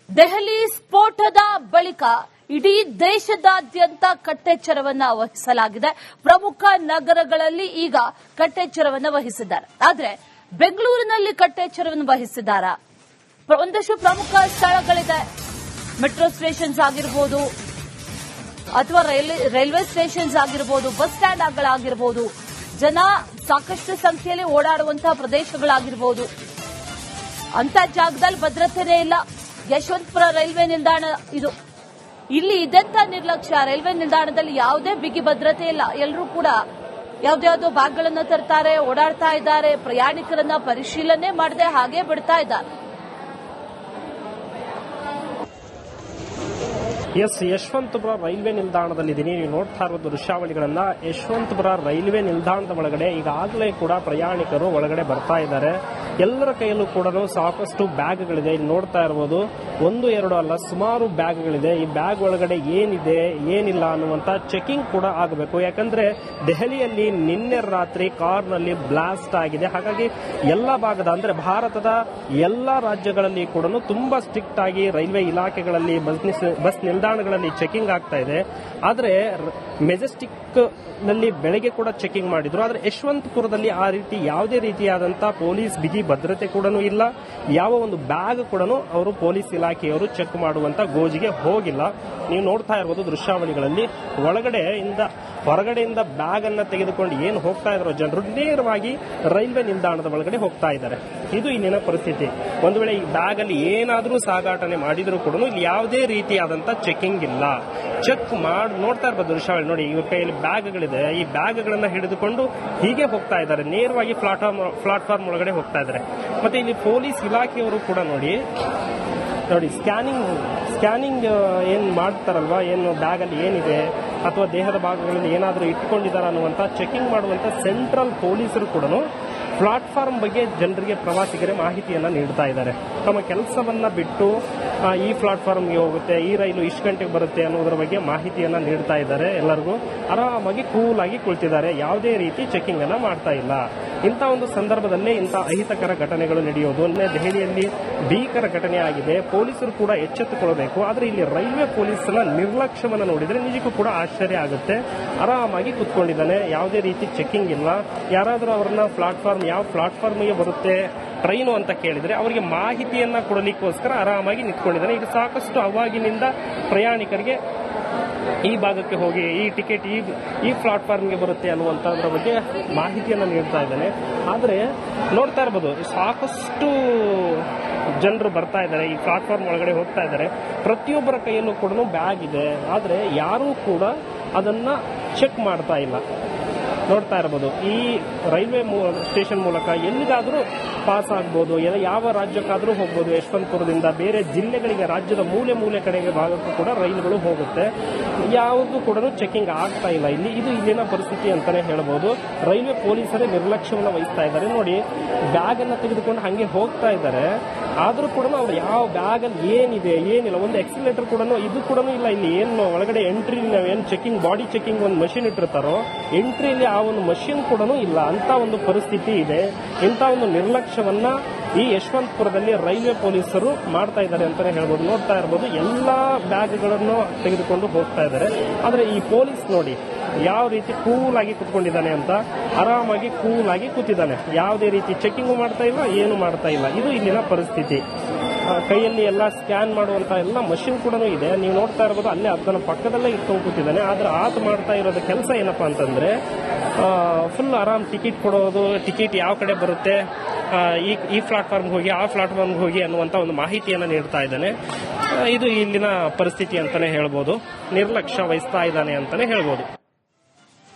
ದೆಹಲಿ ಸ್ಫೋಟದ ಬಳಿಕ ಇಡೀ ದೇಶದಾದ್ಯಂತ ಕಟ್ಟೆಚ್ಚರವನ್ನ ವಹಿಸಲಾಗಿದೆ. ಪ್ರಮುಖ ನಗರಗಳಲ್ಲಿ ಈಗ ಕಟ್ಟೆಚ್ಚರವನ್ನ ವಹಿಸಿದ್ದಾರೆ. ಆದರೆ ಬೆಂಗಳೂರಿನಲ್ಲಿ ಕಟ್ಟೆಚ್ಚರವನ್ನು ವಹಿಸಿದ್ದಾರಾ? ಒಂದಷ್ಟು ಪ್ರಮುಖ ಸ್ಥಳಗಳಿದೆ. ಮೆಟ್ರೋ ಸ್ಟೇಷನ್ಸ್ ಆಗಿರಬಹುದು ಅಥವಾ ರೈಲ್ವೆ ಸ್ಟೇಷನ್ಸ್ ಆಗಿರಬಹುದು, ಬಸ್ ಸ್ಟ್ಯಾಂಡ್ಗಳಾಗಿರಬಹುದು, ಜನ ಸಾಕಷ್ಟು ಸಂಖ್ಯೆಯಲ್ಲಿ ಓಡಾಡುವಂತಹ ಪ್ರದೇಶಗಳಾಗಿರಬಹುದು. ಅಂತ ಜಾಗದಲ್ಲಿ ಭದ್ರತೆನೇ ಇಲ್ಲ. ಯಶವಂತಪುರ ರೈಲ್ವೆ ನಿಲ್ದಾಣ ಇದು. ಇಲ್ಲಿ ಇದೆಂತ ನಿರ್ಲಕ್ಷ್ಯ. ರೈಲ್ವೆ ನಿಲ್ದಾಣದಲ್ಲಿ ಯಾವುದೇ ಬಿಗಿ ಭದ್ರತೆ ಇಲ್ಲ. ಎಲ್ಲರೂ ಕೂಡ ಯಾವ್ದಾವುದೋ ಬ್ಯಾಗ್ಗಳನ್ನ ತರ್ತಾರೆ, ಓಡಾಡ್ತಾ ಇದ್ದಾರೆ. ಪ್ರಯಾಣಿಕರನ್ನ ಪರಿಶೀಲನೆ ಮಾಡದೆ ಹಾಗೆ ಬಿಡ್ತಾ ಇದ್ದಾರೆ. ಯಶವಂತಪುರ ರೈಲ್ವೆ ನಿಲ್ದಾಣದಲ್ಲಿದ್ದೀನಿ. ನೀವು ನೋಡ್ತಾ ಇರೋದು ದೃಶ್ಯಾವಳಿಗಳನ್ನ. ಯಶವಂತಪುರ ರೈಲ್ವೆ ನಿಲ್ದಾಣದ ಒಳಗಡೆ ಈಗಾಗಲೇ ಕೂಡ ಪ್ರಯಾಣಿಕರು ಒಳಗಡೆ ಬರ್ತಾ ಇದ್ದಾರೆ. ಎಲ್ಲರ ಕೈಯಲ್ಲೂ ಕೂಡ ಸಾಕಷ್ಟು ಬ್ಯಾಗ್ಗಳಿದೆ. ಇಲ್ಲಿ ನೋಡ್ತಾ ಇರಬಹುದು, ಒಂದು ಎರಡು ಅಲ್ಲ, ಸುಮಾರು ಬ್ಯಾಗ್ಗಳಿದೆ. ಈ ಬ್ಯಾಗ್ ಒಳಗಡೆ ಏನಿದೆ ಏನಿಲ್ಲ ಅನ್ನುವಂತ ಚೆಕಿಂಗ್ ಕೂಡ ಆಗಬೇಕು. ಯಾಕಂದ್ರೆ ದೆಹಲಿಯಲ್ಲಿ ನಿನ್ನೆ ರಾತ್ರಿ ಕಾರ್ನಲ್ಲಿ ಬ್ಲಾಸ್ಟ್ ಆಗಿದೆ. ಹಾಗಾಗಿ ಎಲ್ಲ ಭಾಗದ ಅಂದ್ರೆ ಭಾರತದ ಎಲ್ಲಾ ರಾಜ್ಯಗಳಲ್ಲಿ ಕೂಡ ತುಂಬಾ ಸ್ಟ್ರಿಕ್ಟ್ ಆಗಿ ರೈಲ್ವೆ ಇಲಾಖೆಗಳಲ್ಲಿ ಬಸ್ ನಿಲ್ದಾಣಗಳಲ್ಲಿ ಚೆಕಿಂಗ್ ಆಗ್ತಾ ಇದೆ. ಆದ್ರೆ ಮೆಜೆಸ್ಟಿಕ್ ನಲ್ಲಿ ಬೆಳಗ್ಗೆ ಕೂಡ ಚೆಕಿಂಗ್ ಮಾಡಿದ್ರು. ಆದ್ರೆ ಯಶವಂತಪುರದಲ್ಲಿ ಆ ರೀತಿ ಯಾವುದೇ ರೀತಿಯಾದಂತಹ ಪೊಲೀಸ್ ಬಿಗಿ ಭದ್ರತೆ ಕೂಡ ಇಲ್ಲ. ಯಾವ ಒಂದು ಬ್ಯಾಗ್ ಕೂಡ ಅವರು ಪೊಲೀಸ್ ಇಲಾಖೆಯವರು ಚೆಕ್ ಮಾಡುವಂತ ಗೋಜಿಗೆ ಹೋಗಿಲ್ಲ. ನೀವು ನೋಡ್ತಾ ಇರಬಹುದು ದೃಶ್ಯಾವಳಿಗಳಲ್ಲಿ. ಹೊರಗಡೆಯಿಂದ ಬ್ಯಾಗ್ ಅನ್ನ ತೆಗೆದುಕೊಂಡು ಏನು ಹೋಗ್ತಾ ಇದ್ರು ಜನರು ನೇರವಾಗಿ ರೈಲ್ವೆ ನಿಲ್ದಾಣದ ಒಳಗಡೆ ಹೋಗ್ತಾ ಇದ್ದಾರೆ. ಇದು ಇಲ್ಲಿನ ಪರಿಸ್ಥಿತಿ. ಒಂದು ವೇಳೆ ಈ ಬ್ಯಾಗ್ ಅಲ್ಲಿ ಏನಾದ್ರೂ ಸಾಗಾಟನೆ ಮಾಡಿದ್ರು ಕೂಡ ಇಲ್ಲಿ ಯಾವುದೇ ರೀತಿಯಾದಂತಹ ಚೆಕಿಂಗ್ ಇಲ್ಲ. ಚೆಕ್ ಮಾಡಿ ನೋಡ್ತಾ ಇರ್ಬೋದು ದೃಶ್ಯಾವಳಿ ನೋಡಿ. ಇವ್ರ ಕೈಯಲ್ಲಿ ಬ್ಯಾಗ್ಗಳಿದೆ. ಈ ಬ್ಯಾಗ್ಗಳನ್ನ ಹಿಡಿದುಕೊಂಡು ಹೀಗೆ ಹೋಗ್ತಾ ಇದ್ದಾರೆ. ನೇರವಾಗಿ ಪ್ಲಾಟ್ಫಾರ್ಮ್ ಒಳಗಡೆ ಹೋಗ್ತಾ ಇದ್ದಾರೆ. ಮತ್ತೆ ಇಲ್ಲಿ ಪೊಲೀಸ್ ಇಲಾಖೆಯವರು ಕೂಡ ನೋಡಿ ಸ್ಕ್ಯಾನಿಂಗ್ ಏನ್ ಮಾಡ್ತಾರಲ್ವಾ, ಏನು ಬ್ಯಾಗ್ ಅಲ್ಲಿ ಏನಿದೆ ಅಥವಾ ದೇಹದ ಭಾಗಗಳಲ್ಲಿ ಏನಾದರೂ ಇಟ್ಕೊಂಡಿದ್ದಾರೆ ಅನ್ನುವಂತ ಚೆಕಿಂಗ್ ಮಾಡುವಂತ ಸೆಂಟ್ರಲ್ ಪೊಲೀಸರು ಕೂಡ ಪ್ಲಾಟ್ಫಾರ್ಮ್ ಬಗ್ಗೆ ಜನರಿಗೆ, ಪ್ರವಾಸಿಗರಿಗೆ ಮಾಹಿತಿಯನ್ನ ನೀಡ್ತಾ ಇದ್ದಾರೆ. ತಮ್ಮ ಕೆಲಸವನ್ನ ಬಿಟ್ಟು ಈ ಪ್ಲಾಟ್ಫಾರ್ಮ್ಗೆ ಹೋಗುತ್ತೆ, ಈ ರೈಲು ಇಷ್ಟು ಗಂಟೆಗೆ ಬರುತ್ತೆ ಅನ್ನೋದ್ರ ಬಗ್ಗೆ ಮಾಹಿತಿಯನ್ನ ನೀಡ್ತಾ ಇದ್ದಾರೆ. ಎಲ್ಲರಿಗೂ ಆರಾಮಾಗಿ ಕೂಲ್ ಆಗಿ ಕುಳಿತಿದ್ದಾರೆ. ಯಾವುದೇ ರೀತಿ ಚೆಕಿಂಗ್ ಅನ್ನ ಮಾಡ್ತಾ ಇಲ್ಲ. ಇಂಥ ಒಂದು ಸಂದರ್ಭದಲ್ಲೇ ಇಂಥ ಅಹಿತಕರ ಘಟನೆಗಳು ನಡೆಯೋದು. ದೆಹಲಿಯಲ್ಲಿ ಭೀಕರ ಘಟನೆ ಆಗಿದೆ. ಪೊಲೀಸರು ಕೂಡ ಎಚ್ಚೆತ್ತುಕೊಳ್ಳಬೇಕು. ಆದ್ರೆ ಇಲ್ಲಿ ರೈಲ್ವೆ ಪೊಲೀಸರ ನಿರ್ಲಕ್ಷ್ಯವನ್ನು ನೋಡಿದ್ರೆ ನಿಜಕ್ಕೂ ಕೂಡ ಆಶ್ಚರ್ಯ ಆಗುತ್ತೆ. ಆರಾಮಾಗಿ ಕುತ್ಕೊಂಡಿದ್ದಾನೆ. ಯಾವುದೇ ರೀತಿ ಚೆಕಿಂಗ್ ಇಲ್ಲ. ಯಾರಾದರೂ ಅವರನ್ನ ಯಾವ ಪ್ಲಾಟ್ಫಾರ್ಮ್ಗೆ ಬರುತ್ತೆ ಟ್ರೈನು ಅಂತ ಕೇಳಿದ್ರೆ ಅವರಿಗೆ ಮಾಹಿತಿಯನ್ನ ಕೊಡಲಿಕ್ಕೋಸ್ಕರ ಆರಾಮಾಗಿ ನಿಂತ್ಕೊಂಡಿದ್ದಾನೆ. ಈಗ ಸಾಕಷ್ಟು ಅವಾಗಿನಿಂದ ಪ್ರಯಾಣಿಕರಿಗೆ ಈ ಭಾಗಕ್ಕೆ ಹೋಗಿ ಈ ಟಿಕೆಟ್ ಈ ಪ್ಲಾಟ್ಫಾರ್ಮ್ಗೆ ಬರುತ್ತೆ ಅನ್ನುವಂಥದ್ರ ಬಗ್ಗೆ ಮಾಹಿತಿಯನ್ನ ನೀಡ್ತಾ ಇದ್ದಾನೆ. ಆದ್ರೆ ನೋಡ್ತಾ ಇರಬಹುದು ಸಾಕಷ್ಟು ಜನರು ಬರ್ತಾ ಇದ್ದಾರೆ. ಈ ಪ್ಲಾಟ್ಫಾರ್ಮ್ ಒಳಗಡೆ ಹೋಗ್ತಾ ಇದ್ದಾರೆ. ಪ್ರತಿಯೊಬ್ಬರ ಕೈಯಲ್ಲೂ ಕೂಡ ಬ್ಯಾಗ್ ಇದೆ. ಆದ್ರೆ ಯಾರೂ ಕೂಡ ಅದನ್ನ ಚೆಕ್ ಮಾಡ್ತಾ ಇಲ್ಲ. ನೋಡ್ತಾ ಇರಬಹುದು ಈ ರೈಲ್ವೆ ಸ್ಟೇಷನ್ ಮೂಲಕ ಎಲ್ಲಿಗಾದ್ರೂ ಪಾಸ್ ಆಗ್ಬೋದು, ಯಾವ ರಾಜ್ಯಕ್ಕಾದ್ರೂ ಹೋಗ್ಬೋದು. ಯಶವಂತಪುರದಿಂದ ಬೇರೆ ಜಿಲ್ಲೆಗಳಿಗೆ, ರಾಜ್ಯದ ಮೂಲೆ ಕಡೆಗೆ ಭಾಗಕ್ಕೂ ಕೂಡ ರೈಲುಗಳು ಹೋಗುತ್ತೆ. ಯಾವುದೂ ಕೂಡ ಚೆಕಿಂಗ್ ಆಗ್ತಾ ಇಲ್ಲ ಇಲ್ಲಿ. ಇದು ಇಲ್ಲಿನ ಪರಿಸ್ಥಿತಿ ಅಂತಾನೆ ಹೇಳಬಹುದು. ರೈಲ್ವೆ ಪೊಲೀಸರೇ ನಿರ್ಲಕ್ಷ್ಯವನ್ನು ವಹಿಸ್ತಾ ಇದ್ದಾರೆ. ನೋಡಿ, ಬ್ಯಾಗ್ ಅನ್ನ ತೆಗೆದುಕೊಂಡು ಹಂಗೆ ಹೋಗ್ತಾ ಇದ್ದಾರೆ. ಆದ್ರೂ ಕೂಡ ಅವ್ರು ಯಾವ ಬ್ಯಾಗ್ ಅಲ್ಲಿ ಏನಿದೆ ಏನಿಲ್ಲ, ಒಂದು ಎಕ್ಸಿಲೇಟರ್ ಕೂಡ ಇದು ಕೂಡ ಇಲ್ಲ. ಇಲ್ಲಿ ಏನು ಒಳಗಡೆ ಎಂಟ್ರಿ ಏನ್ ಚೆಕಿಂಗ್, ಬಾಡಿ ಚೆಕಿಂಗ್ ಒಂದು ಮಷಿನ್ ಇಟ್ಟಿರ್ತಾರೋ, ಎಂಟ್ರಿಯಲ್ಲಿ ಆ ಒಂದು ಮಷಿನ್ ಕೂಡ ಇಲ್ಲ. ಅಂತ ಒಂದು ಪರಿಸ್ಥಿತಿ ಇದೆ. ಇಂಥ ಒಂದು ನಿರ್ಲಕ್ಷ್ಯವನ್ನ ಈ ಯಶವಂತಪುರದಲ್ಲಿ ರೈಲ್ವೆ ಪೊಲೀಸರು ಮಾಡ್ತಾ ಇದ್ದಾರೆ ಅಂತಾನೆ ಹೇಳ್ಬೋದು. ನೋಡ್ತಾ ಇರಬಹುದು ಎಲ್ಲಾ ಬ್ಯಾಗ್ಗಳನ್ನು ತೆಗೆದುಕೊಂಡು ಹೋಗ್ತಾ ಇದ್ದಾರೆ. ಆದ್ರೆ ಈ ಪೊಲೀಸ್ ನೋಡಿ ಯಾವ ರೀತಿ ಕೂಲ್ ಆಗಿ ಕುತ್ಕೊಂಡಿದ್ದಾನೆ ಅಂತ. ಆರಾಮಾಗಿ ಕೂಲ್ ಆಗಿ ಕೂತಿದ್ದಾನೆ. ಯಾವುದೇ ರೀತಿ ಚೆಕಿಂಗ್ ಮಾಡ್ತಾ ಇಲ್ಲ, ಏನು ಮಾಡ್ತಾ ಇಲ್ಲ. ಇದು ಇಲ್ಲಿನ ಪರಿಸ್ಥಿತಿ. ಕೈಯಲ್ಲಿ ಎಲ್ಲ ಸ್ಕ್ಯಾನ್ ಮಾಡುವಂತ ಎಲ್ಲ ಮಷಿನ್ ಕೂಡ ಇದೆ. ನೀವು ನೋಡ್ತಾ ಇರಬಹುದು ಅಲ್ಲೇ ಅದನ್ನ ಪಕ್ಕದಲ್ಲೇ ಇಟ್ಕೊಂಡು ಕೂತಿದ್ದಾನೆ. ಆದ್ರೆ ಆತ ಮಾಡ್ತಾ ಇರೋದು ಕೆಲಸ ಏನಪ್ಪಾ ಅಂತಂದ್ರೆ ಫುಲ್ ಆರಾಮ್ ಟಿಕೆಟ್ ಕೊಡೋದು, ಟಿಕೆಟ್ ಯಾವ ಕಡೆ ಬರುತ್ತೆ, ಈ ಪ್ಲಾಟ್ಫಾರ್ಮ್ಗೆ ಹೋಗಿ ಆ ಪ್ಲಾಟ್ಫಾರ್ಮ್ಗೆ ಹೋಗಿ ಅನ್ನುವಂತ ಒಂದು ಮಾಹಿತಿಯನ್ನ ನೀಡ್ತಾ ಇದ್ದಾನೆ. ಇದು ಇಲ್ಲಿನ ಪರಿಸ್ಥಿತಿ ಅಂತಾನೆ ಹೇಳ್ಬೋದು. ನಿರ್ಲಕ್ಷ್ಯ ವಹಿಸ್ತಾ ಇದ್ದಾನೆ ಅಂತಾನೆ ಹೇಳ್ಬೋದು.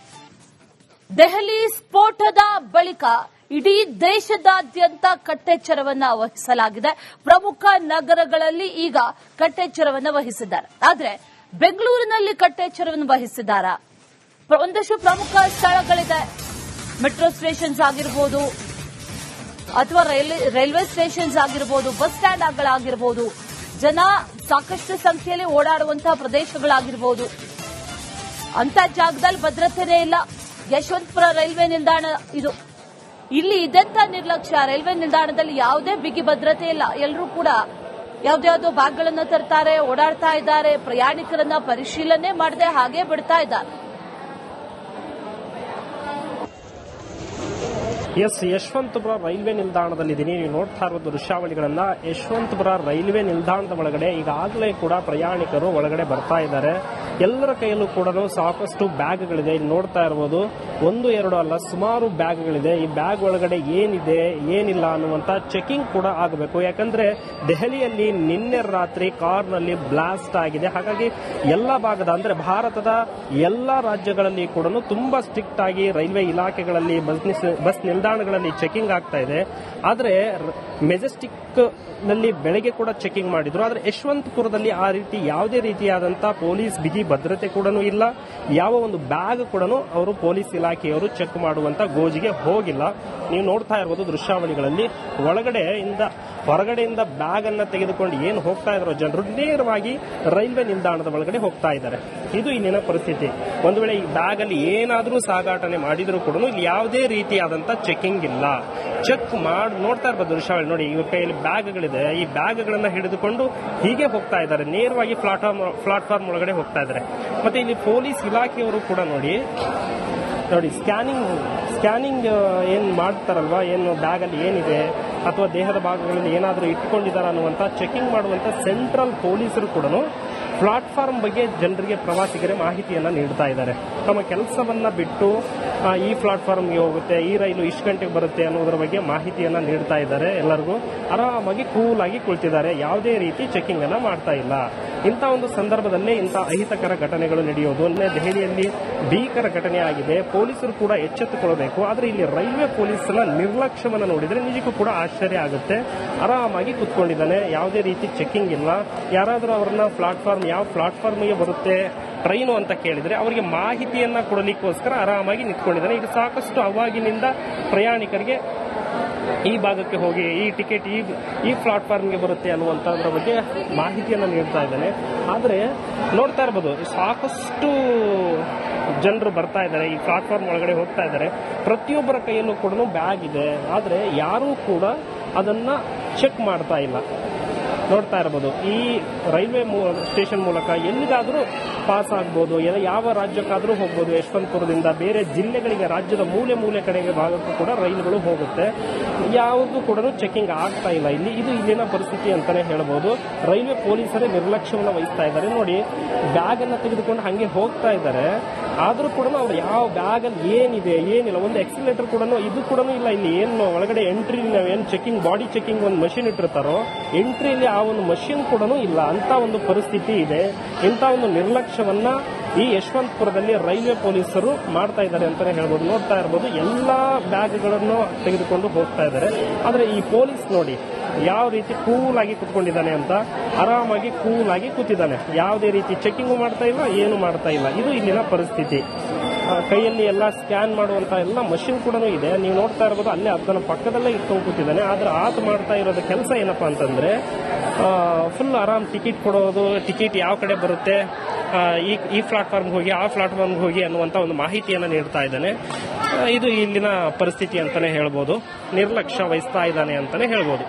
ದೆಹಲಿ ಸ್ಫೋಟದ ಬಳಿಕ ಇಡೀ ದೇಶದಾದ್ಯಂತ ಕಟ್ಟೆಚ್ಚರವನ್ನ ವಹಿಸಲಾಗಿದೆ. ಪ್ರಮುಖ ನಗರಗಳಲ್ಲಿ ಈಗ ಕಟ್ಟೆಚ್ಚರವನ್ನ ವಹಿಸಿದ್ದಾರೆ. ಆದರೆ ಬೆಂಗಳೂರಿನಲ್ಲಿ ಕಟ್ಟೆಚ್ಚರವನ್ನು ವಹಿಸಿದ್ದಾರಾ? ಒಂದಷ್ಟು ಪ್ರಮುಖ ಸ್ಥಳಗಳಿದೆ. ಮೆಟ್ರೋ ಸ್ಟೇಷನ್ಸ್ ಆಗಿರಬಹುದು ಅಥವಾ ರೈಲ್ವೆ ಸ್ಟೇಷನ್ಸ್ ಆಗಿರಬಹುದು, ಬಸ್ ಸ್ಟ್ಯಾಂಡ್ಗಳಾಗಿರಬಹುದು, ಜನ ಸಾಕಷ್ಟು ಸಂಖ್ಯೆಯಲ್ಲಿ ಓಡಾಡುವಂತಹ ಪ್ರದೇಶಗಳಾಗಿರಬಹುದು. ಅಂತ ಜಾಗದಲ್ಲಿ ಭದ್ರತೆನೇ ಇಲ್ಲ. ಯಶವಂತಪುರ ರೈಲ್ವೆ ನಿಲ್ದಾಣ ಇದು. ಇಲ್ಲಿ ಇದೆಂತ ನಿರ್ಲಕ್ಷ್ಯ. ರೈಲ್ವೆ ನಿಲ್ದಾಣದಲ್ಲಿ ಯಾವುದೇ ಬಿಗಿ ಭದ್ರತೆ ಇಲ್ಲ. ಎಲ್ಲರೂ ಕೂಡ ಯಾವ್ದ್ಯಾವ್ದೋ ಬ್ಯಾಗ್ಗಳನ್ನ ತರ್ತಾರೆ, ಓಡಾಡ್ತಾ ಇದ್ದಾರೆ, ಪ್ರಯಾಣಿಕರನ್ನ ಪರಿಶೀಲನೆ ಮಾಡದೆ ಹಾಗೆ ಬಿಡ್ತಾ ಇದ್ದಾರೆ. ಯಶವಂತಪುರ ರೈಲ್ವೆ ನಿಲ್ದಾಣದಲ್ಲಿದ್ದೀನಿ. ನೀವು ನೋಡ್ತಾ ಇರೋದು ದೃಶ್ಯಾವಳಿಗಳನ್ನ. ಯಶವಂತಪುರ ರೈಲ್ವೆ ನಿಲ್ದಾಣದ ಒಳಗಡೆ ಈಗಾಗಲೇ ಕೂಡ ಪ್ರಯಾಣಿಕರು ಒಳಗಡೆ ಬರ್ತಾ ಇದ್ದಾರೆ. ಎಲ್ಲರ ಕೈಯಲ್ಲೂ ಕೂಡ ಸಾಕಷ್ಟು ಬ್ಯಾಗ್ಗಳಿದೆ. ಇಲ್ಲಿ ನೋಡ್ತಾ ಇರಬಹುದು, 1-2 ಅಲ್ಲ, ಸುಮಾರು ಬ್ಯಾಗ್ಗಳಿದೆ. ಈ ಬ್ಯಾಗ್ ಒಳಗಡೆ ಏನಿದೆ ಏನಿಲ್ಲ ಅನ್ನುವಂತ ಚೆಕಿಂಗ್ ಕೂಡ ಆಗಬೇಕು. ಯಾಕಂದ್ರೆ ದೆಹಲಿಯಲ್ಲಿ ನಿನ್ನೆ ರಾತ್ರಿ ಕಾರ್ನಲ್ಲಿ ಬ್ಲಾಸ್ಟ್ ಆಗಿದೆ. ಹಾಗಾಗಿ ಎಲ್ಲ ಭಾಗದ ಅಂದ್ರೆ ಭಾರತದ ಎಲ್ಲಾ ರಾಜ್ಯಗಳಲ್ಲಿ ಕೂಡ ತುಂಬಾ ಸ್ಟ್ರಿಕ್ಟ್ ಆಗಿ ರೈಲ್ವೆ ಇಲಾಖೆಗಳಲ್ಲಿ ಬಸ್ ನಿಲ್ದಾಣಗಳಲ್ಲಿ ಚೆಕಿಂಗ್ ಆಗ್ತಾ ಇದೆ. ಆದ್ರೆ ಮೆಜೆಸ್ಟಿಕ್ ನಲ್ಲಿ ಬೆಳಗ್ಗೆ ಕೂಡ ಚೆಕಿಂಗ್ ಮಾಡಿದ್ರು. ಆದ್ರೆ ಯಶವಂತಪುರದಲ್ಲಿ ಆ ರೀತಿ ಯಾವುದೇ ರೀತಿಯಾದಂತಹ ಪೊಲೀಸ್ ಬಿಗಿ ಭದ್ರತೆ ಕೂಡ ಇಲ್ಲ. ಯಾವ ಒಂದು ಬ್ಯಾಗ್ ಕೂಡ ಅವರು ಪೊಲೀಸ್ ಇಲಾಖೆಯವರು ಚೆಕ್ ಮಾಡುವಂತ ಗೋಜಿಗೆ ಹೋಗಿಲ್ಲ. ನೀವು ನೋಡ್ತಾ ಇರಬಹುದು ದೃಶ್ಯಾವಳಿಗಳಲ್ಲಿ. ಹೊರಗಡೆಯಿಂದ ಬ್ಯಾಗ್ ಅನ್ನ ತೆಗೆದುಕೊಂಡು ಏನು ಹೋಗ್ತಾ ಇದ್ರು ಜನರು ನೇರವಾಗಿ ರೈಲ್ವೆ ನಿಲ್ದಾಣದ ಒಳಗಡೆ ಹೋಗ್ತಾ ಇದ್ದಾರೆ. ಇದು ಇಲ್ಲಿನ ಪರಿಸ್ಥಿತಿ. ಒಂದು ವೇಳೆ ಈ ಬ್ಯಾಗ್ ಅಲ್ಲಿ ಏನಾದ್ರೂ ಸಾಗಾಟನೆ ಮಾಡಿದ್ರು ಕೂಡ ಇಲ್ಲಿ ಯಾವುದೇ ರೀತಿಯಾದಂತ ಚೆಕಿಂಗ್ ಇಲ್ಲ. ಚೆಕ್ ಮಾಡಿ ನೋಡ್ತಾ ಇರ್ಬೋದು ದೃಶ್ಯಾವಳಿ ನೋಡಿ. ಇವ್ರ ಕೈಯಲ್ಲಿ ಬ್ಯಾಗ್ಗಳಿದೆ. ಈ ಬ್ಯಾಗ್ಗಳನ್ನ ಹಿಡಿದುಕೊಂಡು ಹೀಗೆ ಹೋಗ್ತಾ ಇದ್ದಾರೆ. ನೇರವಾಗಿ ಪ್ಲಾಟ್ಫಾರ್ಮ್ ಒಳಗಡೆ ಹೋಗ್ತಾ ಇದ್ದಾರೆ. ಮತ್ತೆ ಇಲ್ಲಿ ಪೊಲೀಸ್ ಇಲಾಖೆಯವರು ಕೂಡ ನೋಡಿ ಸ್ಕ್ಯಾನಿಂಗ್ ಏನ್ ಮಾಡ್ತಾರಲ್ವಾ, ಏನು ಬ್ಯಾಗ್ ಅಲ್ಲಿ ಏನಿದೆ ಅಥವಾ ದೇಹದ ಭಾಗಗಳಲ್ಲಿ ಏನಾದರೂ ಇಟ್ಕೊಂಡಿದ್ದಾರೆ ಅನ್ನುವಂತ ಚೆಕಿಂಗ್ ಮಾಡುವಂತ ಸೆಂಟ್ರಲ್ ಪೊಲೀಸರು ಕೂಡ ಪ್ಲಾಟ್ಫಾರ್ಮ್ ಬಗ್ಗೆ ಜನರಿಗೆ, ಪ್ರವಾಸಿಗರಿಗೆ ಮಾಹಿತಿಯನ್ನ ನೀಡ್ತಾ ಇದ್ದಾರೆ. ತಮ್ಮ ಕೆಲಸವನ್ನ ಬಿಟ್ಟು ಈ ಪ್ಲಾಟ್ಫಾರ್ಮ್ಗೆ ಹೋಗುತ್ತೆ, ಈ ರೈಲು ಇಷ್ಟು ಗಂಟೆಗೆ ಬರುತ್ತೆ ಅನ್ನೋದರ ಬಗ್ಗೆ ಮಾಹಿತಿಯನ್ನ ನೀಡ್ತಾ ಇದ್ದಾರೆ. ಎಲ್ಲರಿಗೂ ಆರಾಮಾಗಿ ಕೂಲ್ ಆಗಿ ಕುಳಿತಿದ್ದಾರೆ. ಯಾವುದೇ ರೀತಿ ಚೆಕಿಂಗ್ ಅನ್ನ ಮಾಡ್ತಾ ಇಲ್ಲ. ಇಂಥ ಒಂದು ಸಂದರ್ಭದಲ್ಲೇ ಇಂಥ ಅಹಿತಕರ ಘಟನೆಗಳು ನಡೆಯೋದು. ದೆಹಲಿಯಲ್ಲಿ ಭೀಕರ ಘಟನೆ ಆಗಿದೆ. ಪೊಲೀಸರು ಕೂಡ ಎಚ್ಚೆತ್ತುಕೊಳ್ಳಬೇಕು. ಆದ್ರೆ ಇಲ್ಲಿ ರೈಲ್ವೆ ಪೊಲೀಸರ ನಿರ್ಲಕ್ಷ್ಯವನ್ನು ನೋಡಿದ್ರೆ ನಿಜಕ್ಕೂ ಕೂಡ ಆಶ್ಚರ್ಯ ಆಗುತ್ತೆ. ಆರಾಮಾಗಿ ಕುತ್ಕೊಂಡಿದ್ದಾನೆ, ಯಾವುದೇ ರೀತಿ ಚೆಕಿಂಗ್ ಇಲ್ಲ. ಯಾರಾದರೂ ಅವರನ್ನ ಯಾವ ಪ್ಲಾಟ್ಫಾರ್ಮ್ಗೆ ಬರುತ್ತೆ ಟ್ರೈನು ಅಂತ ಕೇಳಿದ್ರೆ ಅವರಿಗೆ ಮಾಹಿತಿಯನ್ನ ಕೊಡಲಿಕ್ಕೋಸ್ಕರ ಆರಾಮಾಗಿ ನಿಂತ್ಕೊಂಡಿದ್ದಾನೆ. ಈಗ ಸಾಕಷ್ಟು ಅವಾಗಿನಿಂದ ಪ್ರಯಾಣಿಕರಿಗೆ ಈ ಭಾಗಕ್ಕೆ ಹೋಗಿ ಈ ಟಿಕೆಟ್ ಈ ಪ್ಲಾಟ್ಫಾರ್ಮ್ಗೆ ಬರುತ್ತೆ ಅನ್ನುವಂಥದ್ರ ಬಗ್ಗೆ ಮಾಹಿತಿಯನ್ನ ನೀಡ್ತಾ ಇದ್ದಾನೆ. ಆದ್ರೆ ನೋಡ್ತಾ ಇರಬಹುದು ಸಾಕಷ್ಟು ಜನರು ಬರ್ತಾ ಇದ್ದಾರೆ, ಈ ಪ್ಲಾಟ್ಫಾರ್ಮ್ ಒಳಗಡೆ ಹೋಗ್ತಾ ಇದ್ದಾರೆ. ಪ್ರತಿಯೊಬ್ಬರ ಕೈಯಲ್ಲೂ ಕೂಡ ಬ್ಯಾಗ್ ಇದೆ. ಆದ್ರೆ ಯಾರೂ ಕೂಡ ಅದನ್ನ ಚೆಕ್ ಮಾಡ್ತಾ ಇಲ್ಲ. ನೋಡ್ತಾ ಇರಬಹುದು ಈ ರೈಲ್ವೆ ಸ್ಟೇಷನ್ ಮೂಲಕ ಎಲ್ಲಿಗಾದ್ರೂ ಪಾಸ್ ಆಗ್ಬೋದು, ಯಾವ ರಾಜ್ಯಕ್ಕಾದ್ರೂ ಹೋಗ್ಬೋದು. ಯಶವಂತಪುರದಿಂದ ಬೇರೆ ಜಿಲ್ಲೆಗಳಿಗೆ, ರಾಜ್ಯದ ಮೂಲೆ ಕಡೆಗೆ ಭಾಗಕ್ಕೂ ಕೂಡ ರೈಲುಗಳು ಹೋಗುತ್ತೆ. ಯಾವುದು ಕೂಡ ಚೆಕಿಂಗ್ ಆಗ್ತಾ ಇಲ್ಲ ಇಲ್ಲಿ. ಇದು ಇಲ್ಲಿನ ಪರಿಸ್ಥಿತಿ ಅಂತಾನೆ ಹೇಳಬಹುದು. ರೈಲ್ವೆ ಪೊಲೀಸರೇ ನಿರ್ಲಕ್ಷ್ಯವನ್ನು ವಹಿಸ್ತಾ ಇದ್ದಾರೆ. ನೋಡಿ, ಬ್ಯಾಗ್ ಅನ್ನ ತೆಗೆದುಕೊಂಡು ಹಂಗೆ ಹೋಗ್ತಾ ಇದ್ದಾರೆ. ಆದ್ರೂ ಕೂಡ ಅವ್ರು ಯಾವ ಬ್ಯಾಗ್ ಅಲ್ಲಿ ಏನಿದೆ ಏನಿಲ್ಲ, ಒಂದು ಎಕ್ಸಿಲೇಟರ್ ಕೂಡ ಇದು ಕೂಡ ಇಲ್ಲ. ಇಲ್ಲಿ ಏನು ಒಳಗಡೆ ಎಂಟ್ರಿ ಏನ್ ಚೆಕಿಂಗ್, ಬಾಡಿ ಚೆಕಿಂಗ್ ಒಂದು ಮಷಿನ್ ಇಟ್ಟಿರ್ತಾರೋ, ಎಂಟ್ರಿಯಲ್ಲಿ ಆ ಒಂದು ಮಷಿನ್ ಕೂಡ ಇಲ್ಲ. ಅಂತ ಒಂದು ಪರಿಸ್ಥಿತಿ ಇದೆ. ಇಂಥ ಒಂದು ನಿರ್ಲಕ್ಷ್ಯವನ್ನ ಈ ಯಶವಂತಪುರದಲ್ಲಿ ರೈಲ್ವೆ ಪೊಲೀಸರು ಮಾಡ್ತಾ ಇದ್ದಾರೆ ಅಂತಾನೆ ಹೇಳ್ಬೋದು. ನೋಡ್ತಾ ಇರಬಹುದು ಎಲ್ಲಾ ಬ್ಯಾಗ್ಗಳನ್ನು ತೆಗೆದುಕೊಂಡು ಹೋಗ್ತಾ ಇದ್ದಾರೆ. ಆದ್ರೆ ಈ ಪೊಲೀಸ್ ನೋಡಿ ಯಾವ ರೀತಿ ಕೂಲ್ ಆಗಿ ಕುತ್ಕೊಂಡಿದ್ದಾನೆ ಅಂತ. ಆರಾಮಾಗಿ ಕೂಲ್ ಆಗಿ ಕೂತಿದ್ದಾನೆ. ಯಾವುದೇ ರೀತಿ ಚೆಕಿಂಗ್ ಮಾಡ್ತಾ ಇಲ್ಲ, ಏನು ಮಾಡ್ತಾ ಇಲ್ಲ. ಇದು ಇಲ್ಲಿನ ಪರಿಸ್ಥಿತಿ. ಕೈಯಲ್ಲಿ ಎಲ್ಲ ಸ್ಕ್ಯಾನ್ ಮಾಡುವಂತ ಎಲ್ಲ ಮಷಿನ್ ಕೂಡ ಇದೆ. ನೀವು ನೋಡ್ತಾ ಇರಬಹುದು ಅಲ್ಲೇ ಅದನ್ನ ಪಕ್ಕದಲ್ಲೇ ಇಟ್ಕೊಂಡು ಕೂತಿದ್ದಾನೆ. ಆದ್ರೆ ಆತ ಮಾಡ್ತಾ ಇರೋದು ಕೆಲಸ ಏನಪ್ಪಾ ಅಂತಂದ್ರೆ ಫುಲ್ ಆರಾಮ್ ಟಿಕೆಟ್ ಕೊಡೋದು, ಟಿಕೆಟ್ ಯಾವ ಕಡೆ ಬರುತ್ತೆ, ಈ ಪ್ಲಾಟ್ಫಾರ್ಮ್ಗೆ ಹೋಗಿ ಆ ಪ್ಲಾಟ್ಫಾರ್ಮ್ಗೆ ಹೋಗಿ ಅನ್ನುವಂತ ಒಂದು ಮಾಹಿತಿಯನ್ನ ನೀಡ್ತಾ ಇದ್ದಾನೆ. ಇದು ಇಲ್ಲಿನ ಪರಿಸ್ಥಿತಿ ಅಂತಾನೆ ಹೇಳ್ಬೋದು. ನಿರ್ಲಕ್ಷ್ಯ ವಹಿಸ್ತಾ ಇದ್ದಾನೆ ಅಂತಾನೆ ಹೇಳ್ಬೋದು.